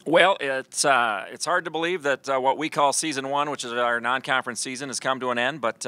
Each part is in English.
Well, it's hard to believe that what we call season one, which is our non-conference season, has come to an end. But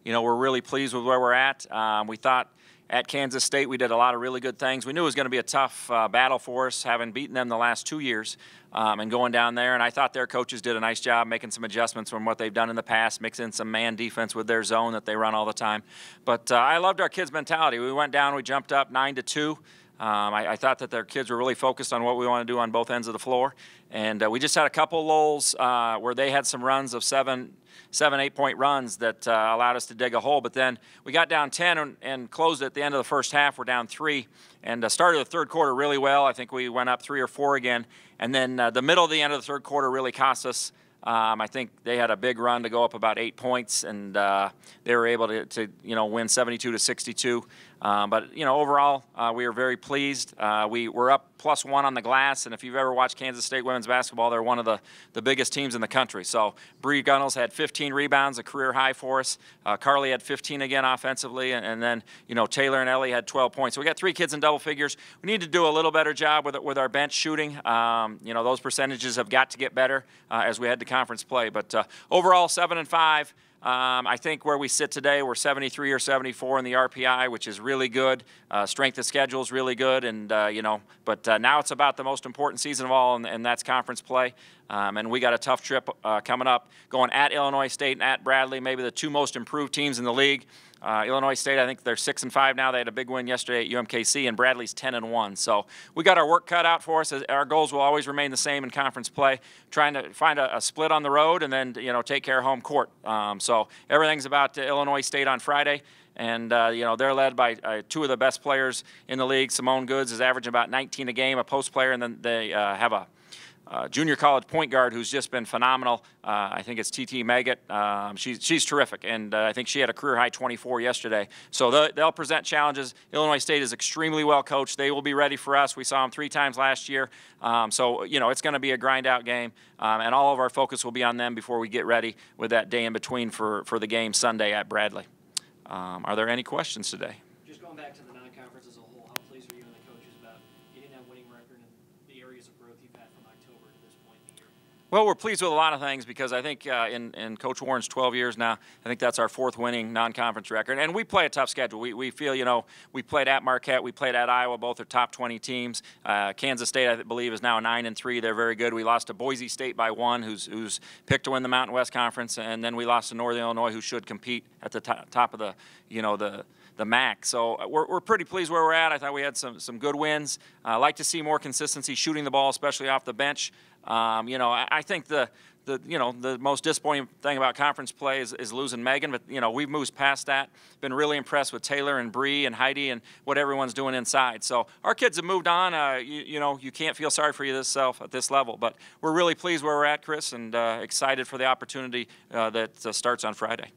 we're really pleased with where we're at. We thought at Kansas State we did a lot of really good things. We knew it was going to be a tough battle for us, having beaten them the last 2 years, and going down there. And I thought their coaches did a nice job making some adjustments from what they've done in the past, mixing some man defense with their zone that they run all the time. But I loved our kids' mentality. We went down, we jumped up 9-2. I thought that their kids were really focused on what we want to do on both ends of the floor. And we just had a couple lulls where they had some runs of 7-8 point runs that allowed us to dig a hole. But then we got down 10 and closed at the end of the first half. We're down 3 and started the third quarter really well. I think we went up 3 or 4 again. And then the middle of the end of the third quarter really cost us. I think they had a big run to go up about 8 points, and they were able to win 72-62. But overall, we were very pleased. We were up +1 on the glass, and if you've ever watched Kansas State women's basketball, they're one of the biggest teams in the country. So Bree Gunnels had 15 rebounds, a career high for us. Carly had 15 again offensively, and then Taylor and Ellie had 12 points. So we got 3 kids in double figures. We need to do a little better job with our bench shooting. Those percentages have got to get better as we head to conference play. But overall, 7-5. I think where we sit today, we're 73 or 74 in the RPI, which is really good. Strength of schedule is really good, and but now it's about the most important season of all, and that's conference play. And we got a tough trip coming up, going at Illinois State and at Bradley, maybe the 2 most improved teams in the league. Illinois State, I think they're 6-5 now. They had a big win yesterday at UMKC, and Bradley's 10-1. So we got our work cut out for us. Our goals will always remain the same in conference play, trying to find a split on the road and then take care of home court. So everything's about Illinois State on Friday. And, they're led by 2 of the best players in the league. Simone Goods is averaging about 19 a game, a post player, and then they have a junior college point guard who's just been phenomenal. I think it's TT Maggott. She's terrific, and I think she had a career-high 24 yesterday. So they'll present challenges. Illinois State is extremely well coached. They will be ready for us. We saw them 3 times last year. So it's going to be a grind-out game, and all of our focus will be on them before we get ready with that day in between for the game Sunday at Bradley. Are there any questions today? Just going back to the non-conference as a whole, how pleased are you and the coaches about getting that winning record and the areas of growth you've had from October to this point in the year? Well, we're pleased with a lot of things because I think in Coach Warren's 12 years now, I think that's our 4th winning non-conference record. And we play a tough schedule. We feel, we played at Marquette, we played at Iowa, both are top 20 teams. Kansas State, I believe, is now 9-3. They're very good. We lost to Boise State by 1, who's picked to win the Mountain West Conference, and then we lost to Northern Illinois, who should compete at the top of the MAC. So we're pretty pleased where we're at. I thought we had some good wins. I like to see more consistency shooting the ball, especially off the bench. I think the most disappointing thing about conference play is losing Megan, but we've moved past that. Been really impressed with Taylor and Bree and Heidi and what everyone's doing inside. So our kids have moved on. You can't feel sorry for yourself at this level, but we're really pleased where we're at, Chris, and excited for the opportunity that starts on Friday.